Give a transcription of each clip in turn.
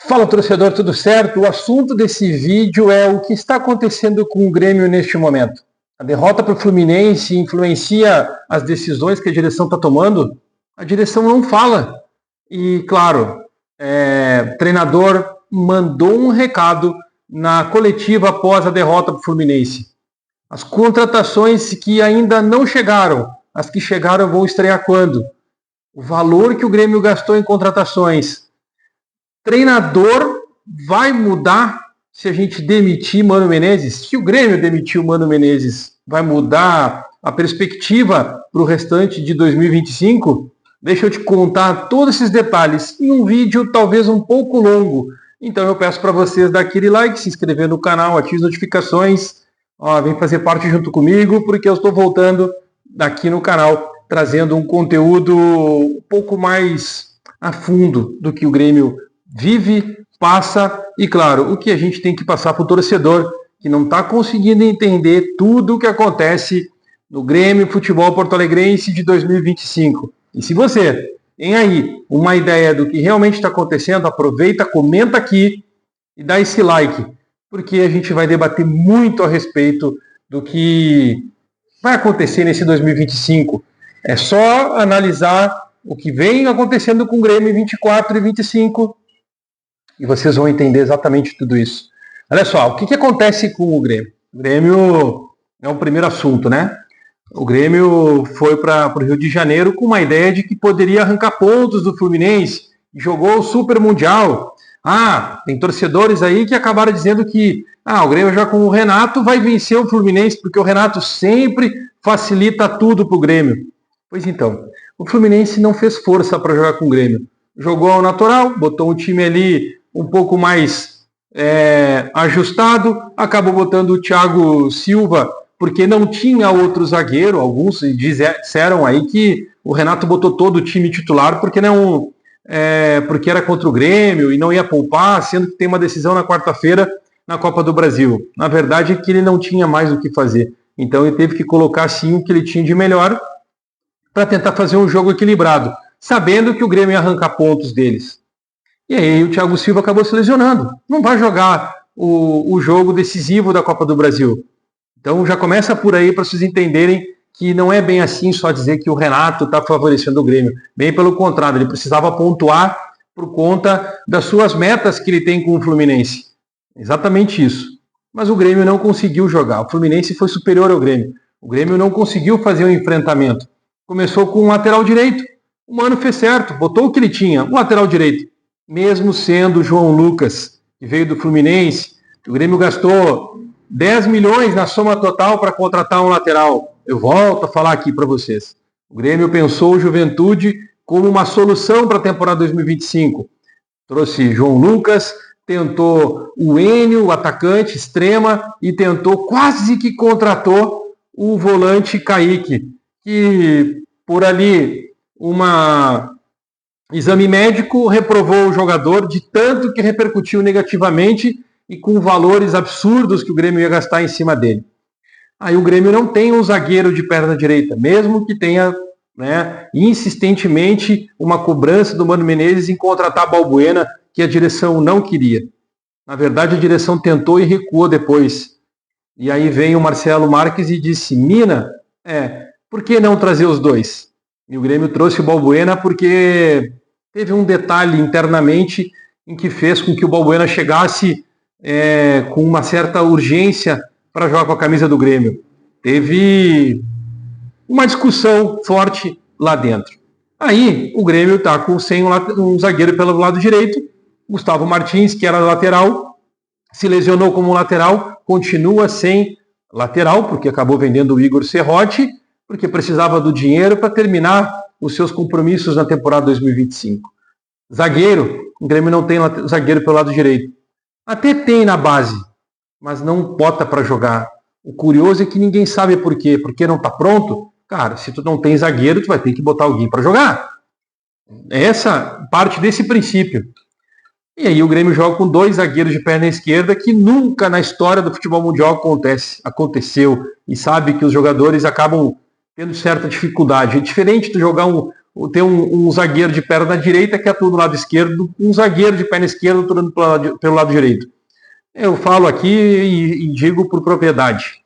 Fala, torcedor, tudo certo? O assunto desse vídeo é o que está acontecendo com o Grêmio neste momento. A derrota para o Fluminense influencia as decisões que a direção está tomando? A direção não fala. E, claro, o treinador mandou um recado na coletiva após a derrota para o Fluminense. As contratações que ainda não chegaram, as que chegaram vão estrear quando? O valor que o Grêmio gastou em contratações. Treinador vai mudar se a gente demitir Mano Menezes? Se o Grêmio demitir o Mano Menezes, vai mudar a perspectiva para o restante de 2025? Deixa eu te contar todos esses detalhes em um vídeo talvez um pouco longo. Então eu peço para vocês dar aquele like, se inscrever no canal, ative as notificações. Vem fazer parte junto comigo, porque eu estou voltando aqui no canal, trazendo um conteúdo um pouco mais a fundo do que o Grêmio vive, passa e, claro, o que a gente tem que passar para o torcedor que não está conseguindo entender tudo o que acontece no Grêmio Futebol Porto-Alegrense de 2025. E se você tem aí uma ideia do que realmente está acontecendo, aproveita, comenta aqui e dá esse like, porque a gente vai debater muito a respeito do que vai acontecer nesse 2025. É só analisar o que vem acontecendo com o Grêmio em 24 e 25 e vocês vão entender exatamente tudo isso. Olha só, o que acontece com o Grêmio? O Grêmio é um primeiro assunto, né? O Grêmio foi para o Rio de Janeiro com uma ideia de que poderia arrancar pontos do Fluminense e jogou o Super Mundial. Tem torcedores aí que acabaram dizendo que o Grêmio já com o Renato vai vencer o Fluminense, porque o Renato sempre facilita tudo para o Grêmio. Pois então, o Fluminense não fez força para jogar com o Grêmio. Jogou ao natural, botou um time ali um pouco mais ajustado, acabou botando o Thiago Silva, porque não tinha outro zagueiro. Alguns disseram aí que o Renato botou todo o time titular porque era contra o Grêmio e não ia poupar, sendo que tem uma decisão na quarta-feira na Copa do Brasil. Na verdade é que ele não tinha mais o que fazer. Então ele teve que colocar sim o que ele tinha de melhor para tentar fazer um jogo equilibrado, sabendo que o Grêmio ia arrancar pontos deles. E aí o Thiago Silva acabou se lesionando. Não vai jogar o jogo decisivo da Copa do Brasil. Então já começa por aí para vocês entenderem que não é bem assim só dizer que o Renato está favorecendo o Grêmio. Bem pelo contrário, ele precisava pontuar por conta das suas metas que ele tem com o Fluminense. Exatamente isso. Mas o Grêmio não conseguiu jogar. O Fluminense foi superior ao Grêmio. O Grêmio não conseguiu fazer um enfrentamento. Começou com um lateral direito. O Mano fez certo, botou o que ele tinha, um lateral direito. Mesmo sendo o João Lucas, que veio do Fluminense, o Grêmio gastou 10 milhões na soma total para contratar um lateral. Eu volto a falar aqui para vocês. O Grêmio pensou o Juventude como uma solução para a temporada 2025. Trouxe João Lucas, tentou o Enio, o atacante extrema, e tentou, quase que contratou o volante Kaique, que por ali exame médico reprovou o jogador de tanto que repercutiu negativamente e com valores absurdos que o Grêmio ia gastar em cima dele. Aí o Grêmio não tem um zagueiro de perna direita, mesmo que tenha insistentemente uma cobrança do Mano Menezes em contratar a Balbuena, que a direção não queria. Na verdade, a direção tentou e recuou depois. E aí vem o Marcelo Marques e disse: Mina, por que não trazer os dois? E o Grêmio trouxe o Balbuena porque teve um detalhe internamente em que fez com que o Balbuena chegasse com uma certa urgência para jogar com a camisa do Grêmio. Teve uma discussão forte lá dentro. Aí o Grêmio está sem um zagueiro pelo lado direito. Gustavo Martins, que era lateral, se lesionou como lateral, continua sem lateral, porque acabou vendendo o Igor Serrote, porque precisava do dinheiro para terminar os seus compromissos na temporada 2025. Zagueiro, o Grêmio não tem zagueiro pelo lado direito. Até tem na base, mas não bota para jogar. O curioso é que ninguém sabe por quê. Porque não está pronto? Cara, se tu não tem zagueiro, tu vai ter que botar alguém para jogar. Essa parte desse princípio. E aí o Grêmio joga com 2 zagueiros de perna esquerda, que nunca na história do futebol mundial aconteceu. E sabe que os jogadores acabam tendo certa dificuldade. É diferente de jogar um ter um zagueiro de perna direita que atua do lado esquerdo, um zagueiro de perna esquerda atuando pelo lado direito. Eu falo aqui e digo por propriedade.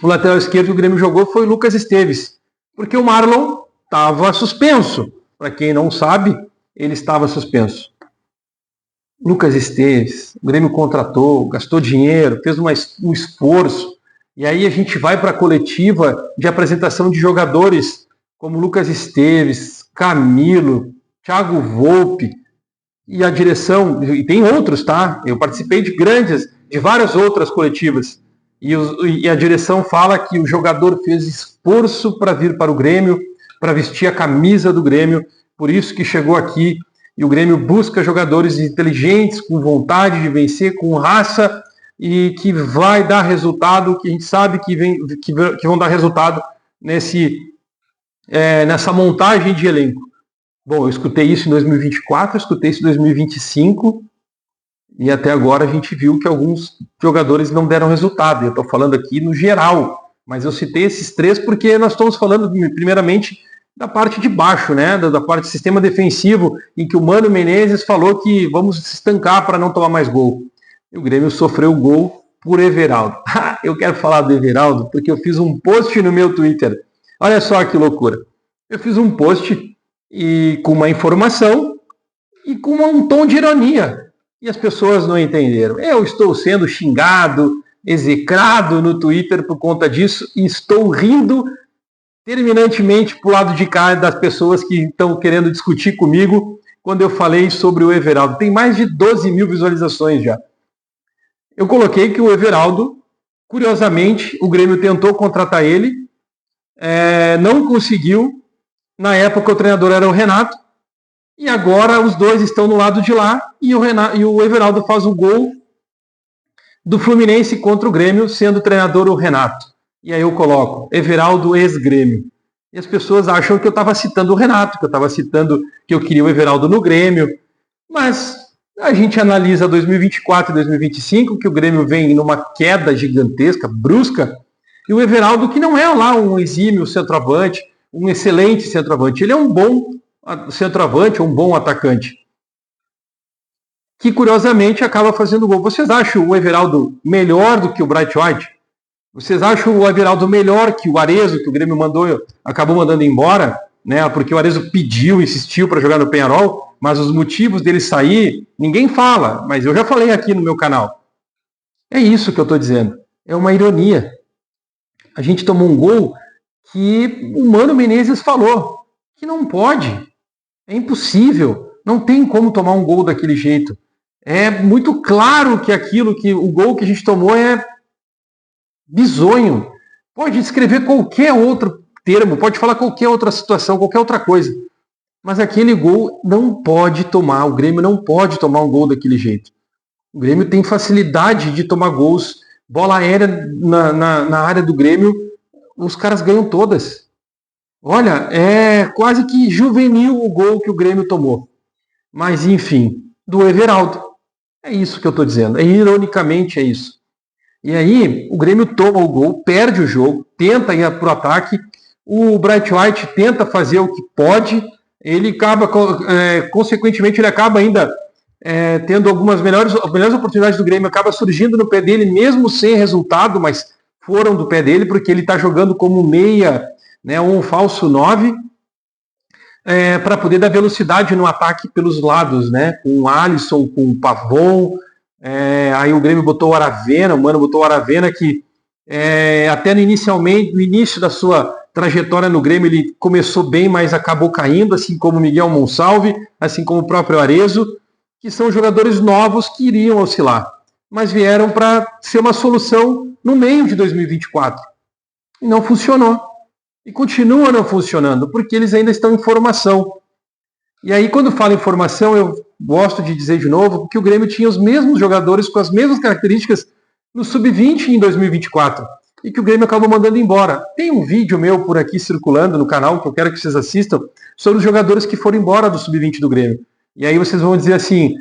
O lateral esquerdo que o Grêmio jogou foi o Lucas Esteves, porque o Marlon estava suspenso. Para quem não sabe, ele estava suspenso. Lucas Esteves, o Grêmio contratou, gastou dinheiro, fez um esforço, e aí a gente vai para a coletiva de apresentação de jogadores como Lucas Esteves, Camilo, Thiago Volpe, e a direção, e tem outros, tá? Eu participei de várias outras coletivas, e a direção fala que o jogador fez esforço para vir para o Grêmio, para vestir a camisa do Grêmio, por isso que chegou aqui, e o Grêmio busca jogadores inteligentes, com vontade de vencer, com raça, e que vai dar resultado, que a gente sabe que vão dar resultado nessa montagem de elenco. Bom, eu escutei isso em 2024, eu escutei isso em 2025, e até agora a gente viu que alguns jogadores não deram resultado. Eu estou falando aqui no geral, mas eu citei esses três porque nós estamos falando, primeiramente, da parte de baixo, né? Da parte do sistema defensivo, em que o Mano Menezes falou que vamos se estancar para não tomar mais gol. E o Grêmio sofreu gol por Everaldo. Eu quero falar do Everaldo porque eu fiz um post no meu Twitter. Olha só que loucura. Eu fiz um post com uma informação e com um tom de ironia. E as pessoas não entenderam. Eu estou sendo xingado, execrado no Twitter por conta disso e estou rindo terminantemente para o lado de cá das pessoas que estão querendo discutir comigo quando eu falei sobre o Everaldo. Tem mais de 12 mil visualizações já. Eu coloquei que o Everaldo, curiosamente, o Grêmio tentou contratar ele, não conseguiu. Na época o treinador era o Renato, e agora os dois estão no lado de lá, e o Everaldo faz o gol do Fluminense contra o Grêmio, sendo o treinador o Renato. E aí eu coloco, Everaldo ex-Grêmio. E as pessoas acham que eu estava citando o Renato, que eu estava citando que eu queria o Everaldo no Grêmio. Mas a gente analisa 2024 e 2025, que o Grêmio vem numa queda gigantesca, brusca, e o Everaldo, que não é lá um exímio centroavante, um excelente centroavante, ele é um bom centroavante, um bom atacante, que curiosamente acaba fazendo gol. Vocês acham o Everaldo melhor do que o Bright White? Vocês acham o Everaldo melhor que o Arezzo, que o Grêmio acabou mandando embora, né? Porque o Arezzo pediu, insistiu para jogar no Peñarol, mas os motivos dele sair, ninguém fala, mas eu já falei aqui no meu canal. É isso que eu estou dizendo. É uma ironia. A gente tomou um gol que o Mano Menezes falou que não pode. É impossível. Não tem como tomar um gol daquele jeito. É muito claro que o gol que a gente tomou é bizonho. Pode escrever qualquer outro termo, pode falar qualquer outra situação, qualquer outra coisa. Mas aquele gol não pode tomar. O Grêmio não pode tomar um gol daquele jeito. O Grêmio tem facilidade de tomar gols. Bola aérea na área do Grêmio, os caras ganham todas. Olha, é quase que juvenil o gol que o Grêmio tomou. Mas, enfim, do Everaldo. É isso que eu estou dizendo. Ironicamente é isso. E aí, o Grêmio toma o gol, perde o jogo, tenta ir para o ataque. O Bright White tenta fazer o que pode. Ele acaba, consequentemente, ele acaba ainda tendo algumas melhores oportunidades do Grêmio. Acaba surgindo no pé dele, mesmo sem resultado, mas foram do pé dele, porque ele está jogando como meia, né, um falso 9, para poder dar velocidade no ataque pelos lados, né, com o Alisson, com o Pavon. Aí o Grêmio botou o Aravena, o Mano botou o Aravena, que até no início da sua trajetória no Grêmio ele começou bem, mas acabou caindo, assim como o Miguel Monsalve, assim como o próprio Arezzo, que são jogadores novos que iriam oscilar, mas vieram para ser uma solução no meio de 2024. E não funcionou. E continua não funcionando, porque eles ainda estão em formação. E aí, quando falo em formação, eu gosto de dizer de novo que o Grêmio tinha os mesmos jogadores com as mesmas características no Sub-20 em 2024. E que o Grêmio acabou mandando embora. Tem um vídeo meu por aqui circulando no canal, que eu quero que vocês assistam, sobre os jogadores que foram embora do Sub-20 do Grêmio. E aí vocês vão dizer assim,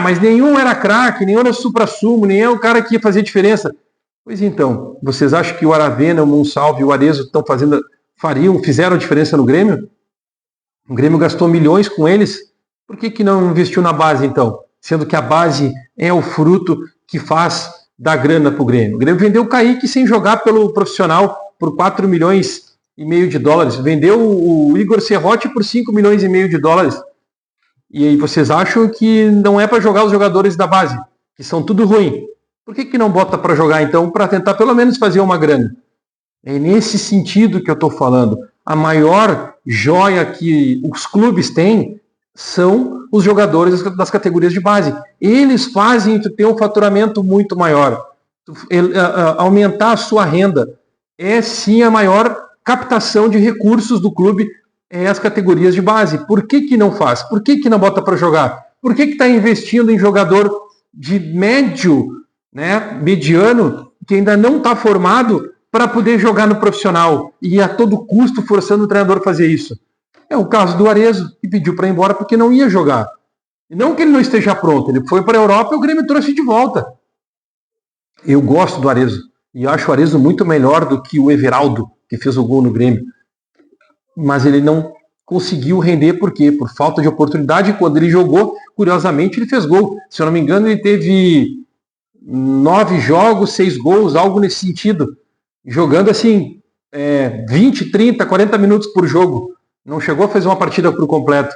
mas nenhum era craque, nenhum era supra-sumo, nenhum é o cara que ia fazer diferença. Pois então, vocês acham que o Aravena, o Monsalve e o Arezzo fizeram diferença no Grêmio? O Grêmio gastou milhões com eles, por que não investiu na base então? Sendo que a base é o fruto que faz dar grana para o Grêmio. O Grêmio vendeu o Kaique sem jogar pelo profissional por 4 milhões e meio de dólares. Vendeu o Igor Serrote por 5 milhões e meio de dólares. E aí vocês acham que não é para jogar os jogadores da base, que são tudo ruim. Por que não bota para jogar então, para tentar pelo menos fazer uma grana? É nesse sentido que eu estou falando. A maior joia que os clubes têm são os jogadores das categorias de base. Eles fazem tu ter um faturamento muito maior. Aumentar a sua renda é sim a maior captação de recursos do clube, é as categorias de base. Por que não faz? Por que não bota para jogar? Por que está investindo em jogador de médio, né, mediano, que ainda não está formado, para poder jogar no profissional e a todo custo forçando o treinador a fazer isso? É o caso do Arezzo, que pediu para ir embora porque não ia jogar. E não que ele não esteja pronto, ele foi para a Europa e o Grêmio trouxe de volta. Eu gosto do Arezzo e acho o Arezzo muito melhor do que o Everaldo, que fez o gol no Grêmio. Mas ele não conseguiu render, por quê? Por falta de oportunidade. Quando ele jogou, curiosamente, ele fez gol. Se eu não me engano, ele teve 9 jogos, 6 gols, algo nesse sentido. Jogando assim, 20, 30, 40 minutos por jogo. Não chegou a fazer uma partida por completo.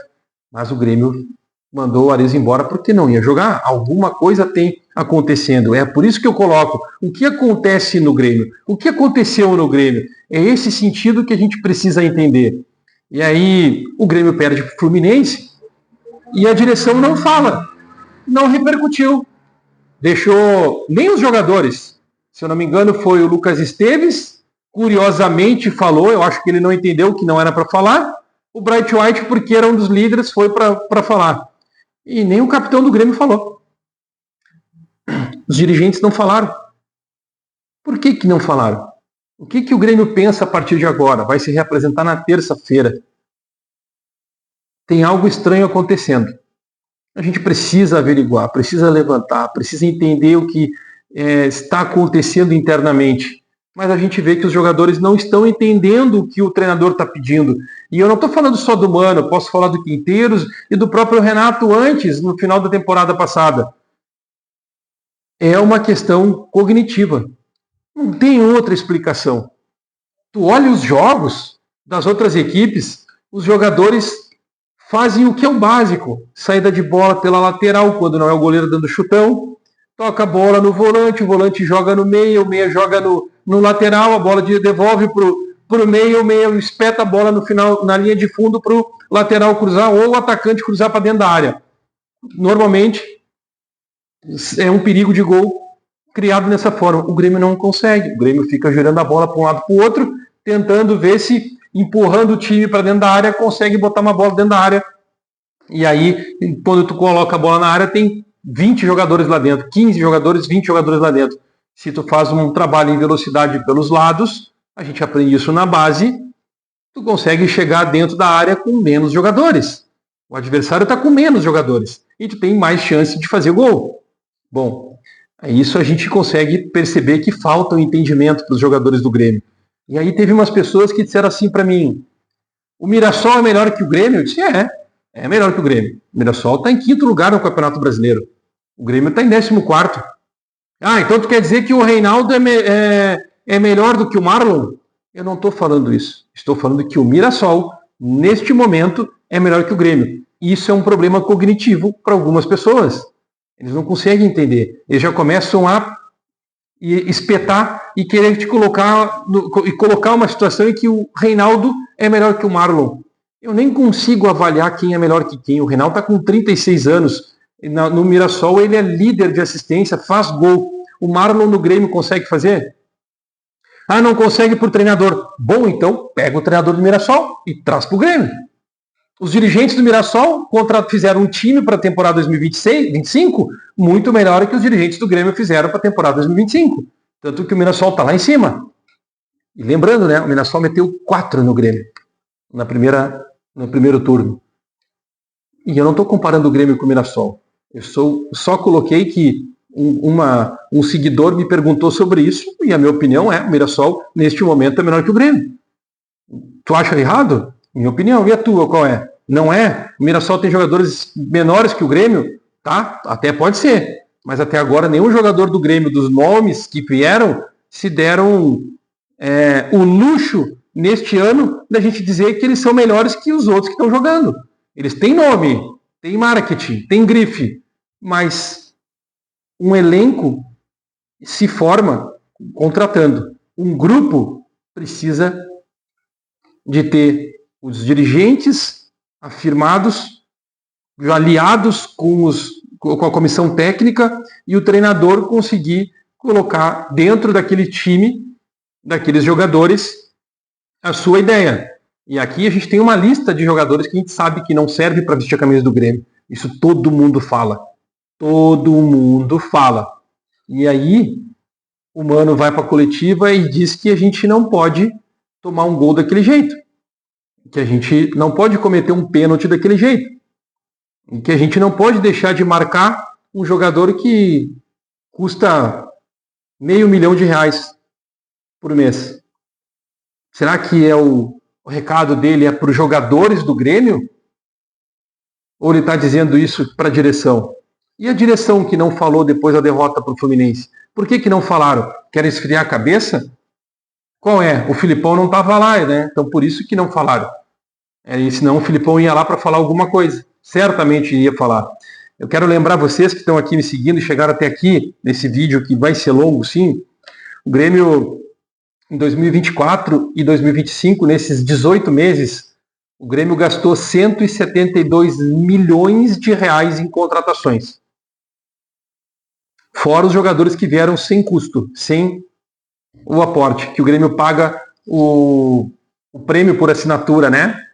Mas o Grêmio mandou o Arezzo embora porque não ia jogar. Alguma coisa tem acontecendo. É por isso que eu coloco o que acontece no Grêmio. O que aconteceu no Grêmio? É esse sentido que a gente precisa entender. E aí o Grêmio perde para o Fluminense e a direção não fala. Não repercutiu. Deixou nem os jogadores. Se eu não me engano, foi o Lucas Esteves. Curiosamente falou, eu acho que ele não entendeu que não era para falar. O Bright White, porque era um dos líderes, foi para falar. E nem o capitão do Grêmio falou. Os dirigentes não falaram. Por que não falaram? O que o Grêmio pensa a partir de agora? Vai se reapresentar na terça-feira. Tem algo estranho acontecendo. A gente precisa averiguar, precisa levantar, precisa entender o que está acontecendo internamente. Mas a gente vê que os jogadores não estão entendendo o que o treinador está pedindo. E eu não estou falando só do Mano, posso falar do Quinteiros e do próprio Renato antes, no final da temporada passada. É uma questão cognitiva. Não tem outra explicação. Tu olha os jogos das outras equipes, os jogadores fazem o que é o básico. Saída de bola pela lateral, quando não é o goleiro dando chutão. Toca a bola no volante, o volante joga no meio, o meia joga no lateral, a bola devolve pro meio, o meio espeta a bola no final, na linha de fundo pro lateral cruzar ou o atacante cruzar para dentro da área. Normalmente é um perigo de gol criado nessa forma. O Grêmio não consegue. O Grêmio fica girando a bola para um lado para o outro, tentando ver se, empurrando o time para dentro da área, consegue botar uma bola dentro da área. E aí, quando tu coloca a bola na área, tem 20 jogadores lá dentro, 15 jogadores, 20 jogadores lá dentro. Se tu faz um trabalho em velocidade pelos lados, a gente aprende isso na base, tu consegue chegar dentro da área com menos jogadores. O adversário está com menos jogadores. E tu tem mais chance de fazer gol. Bom, isso a gente consegue perceber que falta o entendimento para os jogadores do Grêmio. E aí teve umas pessoas que disseram assim para mim: o Mirassol é melhor que o Grêmio? Eu disse, é melhor que o Grêmio. O Mirassol está em 5º lugar no Campeonato Brasileiro. O Grêmio está em 14º. Ah, então tu quer dizer que o Reinaldo é melhor do que o Marlon? Eu não estou falando isso. Estou falando que o Mirassol, neste momento, é melhor que o Grêmio. Isso é um problema cognitivo para algumas pessoas. Eles não conseguem entender. Eles já começam a espetar e querer te colocar uma situação em que o Reinaldo é melhor que o Marlon. Eu nem consigo avaliar quem é melhor que quem. O Reinaldo está com 36 anos. No Mirassol ele é líder de assistência, faz gol. O Marlon no Grêmio consegue fazer? Ah, não consegue por treinador. Bom, então pega o treinador do Mirassol e traz para o Grêmio. Os dirigentes do Mirassol fizeram um time para a temporada 2025 muito melhor que os dirigentes do Grêmio fizeram para a temporada 2025. Tanto que o Mirassol está lá em cima. E lembrando, né, o Mirassol meteu 4 no Grêmio no primeiro turno. E eu não estou comparando o Grêmio com o Mirassol. Eu só coloquei que um seguidor me perguntou sobre isso e a minha opinião é: o Mirassol, neste momento, é melhor que o Grêmio. Tu acha errado? Minha opinião. E a tua, qual é? Não é? O Mirassol tem jogadores menores que o Grêmio? Tá? Até pode ser. Mas até agora nenhum jogador do Grêmio, dos nomes que vieram, se deram o luxo neste ano da gente dizer que eles são melhores que os outros que estão jogando. Eles têm nome, têm marketing, têm grife, mas um elenco se forma contratando. Um grupo precisa de ter os dirigentes afirmados, aliados com a comissão técnica, e o treinador conseguir colocar dentro daquele time, daqueles jogadores, a sua ideia. E aqui a gente tem uma lista de jogadores que a gente sabe que não serve para vestir a camisa do Grêmio. Isso todo mundo fala. Todo mundo fala. E aí o Mano vai para a coletiva e diz que a gente não pode tomar um gol daquele jeito. Que a gente não pode cometer um pênalti daquele jeito. E que a gente não pode deixar de marcar um jogador que custa R$500 mil por mês. Será que o recado dele é para os jogadores do Grêmio? Ou ele está dizendo isso para a direção? E a direção que não falou depois da derrota para o Fluminense? Por que não falaram? Querem esfriar a cabeça? Qual é? O Filipão não estava lá, né? Então por isso que não falaram. Senão o Filipão ia lá para falar alguma coisa. Certamente iria falar. Eu quero lembrar vocês que estão aqui me seguindo e chegaram até aqui, nesse vídeo que vai ser longo, sim. O Grêmio, em 2024 e 2025, nesses 18 meses, o Grêmio gastou R$172 milhões em contratações. Fora os jogadores que vieram sem custo, sem o aporte, que o Grêmio paga o prêmio por assinatura, né?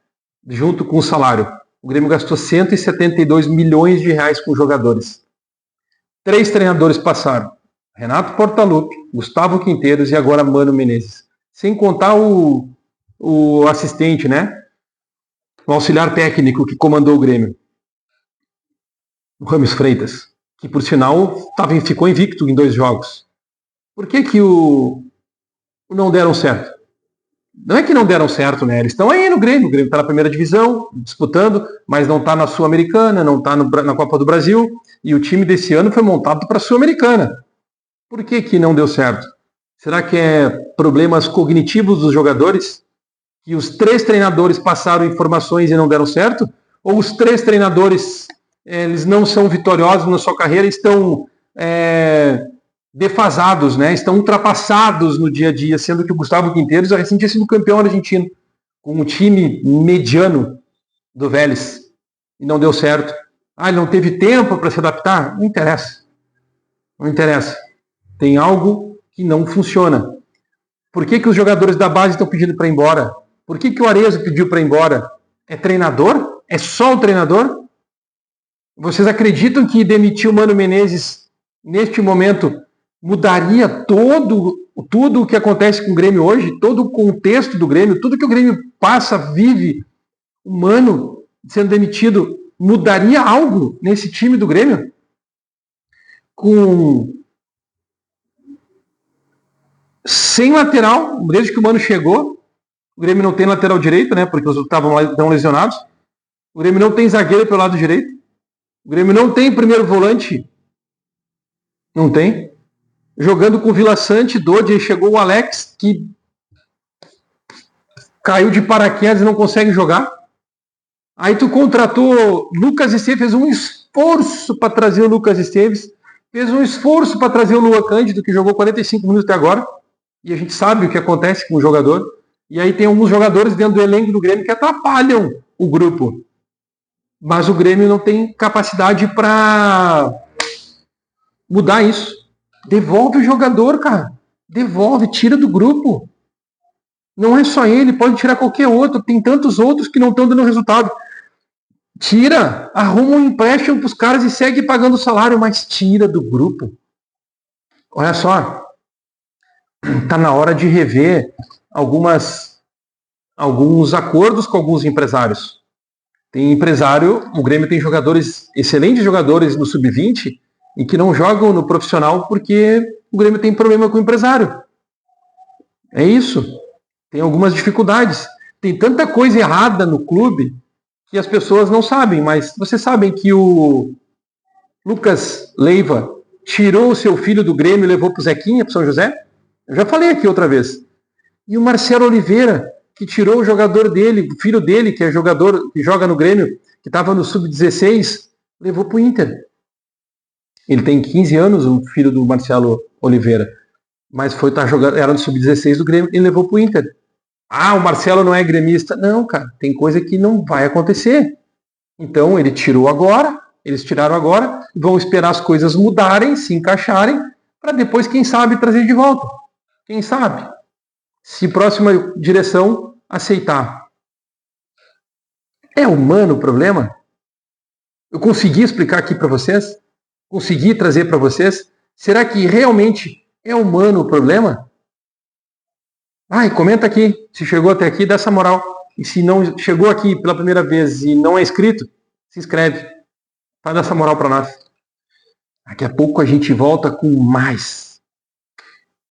Junto com o salário. O Grêmio gastou R$172 milhões com jogadores. 3 treinadores passaram. Renato Portaluppi, Gustavo Quinteiros e agora Mano Menezes. Sem contar o assistente, né? O auxiliar técnico que comandou o Grêmio. O Ramos Freitas, que por sinal ficou invicto em 2 jogos. Por que o não deram certo? Não é que não deram certo, né? Eles estão aí no Grêmio. O Grêmio está na primeira divisão, disputando, mas não está na Sul-Americana, não está na Copa do Brasil. E o time desse ano foi montado para a Sul-Americana. Por que não deu certo? Será que é problemas cognitivos dos jogadores? Que os 3 treinadores passaram informações e não deram certo? Ou os 3 treinadores eles não são vitoriosos na sua carreira, estão defasados, né? Estão ultrapassados no dia a dia, sendo que o Gustavo Quinteiros já recém tinha sido campeão argentino, com um time mediano do Vélez, e não deu certo. Ele não teve tempo para se adaptar? Não interessa. Não interessa. Tem algo que não funciona. Por que os jogadores da base estão pedindo para ir embora? Por que o Arezzo pediu para ir embora? É treinador? É só o treinador? Vocês acreditam que demitir o Mano Menezes neste momento mudaria tudo o que acontece com o Grêmio hoje? Todo o contexto do Grêmio, tudo que o Grêmio passa, vive, o Mano sendo demitido, mudaria algo nesse time do Grêmio? Sem lateral, desde que o Mano chegou, o Grêmio não tem lateral direito, né? Porque os outros estavam lesionados. O Grêmio não tem zagueiro pelo lado direito. O Grêmio não tem primeiro volante. Não tem. Jogando com o Vila Sante, Dodi, aí chegou o Alex, que caiu de paraquedas e não consegue jogar. Aí tu contratou Lucas Esteves, fez um esforço para trazer o Lucas Esteves, fez um esforço para trazer o Lua Cândido, que jogou 45 minutos até agora, e a gente sabe o que acontece com o jogador. E aí tem alguns jogadores dentro do elenco do Grêmio que atrapalham o grupo. Mas o Grêmio não tem capacidade para mudar isso. Devolve o jogador, cara. Devolve, tira do grupo. Não é só ele, pode tirar qualquer outro. Tem tantos outros que não estão dando resultado. Tira, arruma um empréstimo para os caras e segue pagando o salário, mas tira do grupo. Olha só, está na hora de rever alguns acordos com alguns empresários. Tem empresário, o Grêmio tem jogadores, excelentes jogadores no sub-20 e que não jogam no profissional porque o Grêmio tem problema com o empresário. É isso. Tem algumas dificuldades. Tem tanta coisa errada no clube que as pessoas não sabem, mas vocês sabem que o Lucas Leiva tirou o seu filho do Grêmio e levou para o Zequinha, para São José? Eu já falei aqui outra vez. E o Marcelo Oliveira, que tirou o jogador dele, o filho dele, que é jogador, que joga no Grêmio, que estava no Sub-16, levou para o Inter. Ele tem 15 anos, o filho do Marcelo Oliveira. Mas era no Sub-16 do Grêmio e levou para o Inter. Ah, o Marcelo não é gremista. Não, cara, tem coisa que não vai acontecer. Então eles tiraram agora, vão esperar as coisas mudarem, se encaixarem, para depois, quem sabe, trazer de volta. Quem sabe? Se próxima direção aceitar. É humano o problema? Eu consegui explicar aqui para vocês? Consegui trazer para vocês? Será que realmente é humano o problema? E comenta aqui. Se chegou até aqui, dá essa moral. E se não chegou aqui pela primeira vez e não é inscrito, se inscreve. Para dar essa moral para nós. Daqui a pouco a gente volta com mais.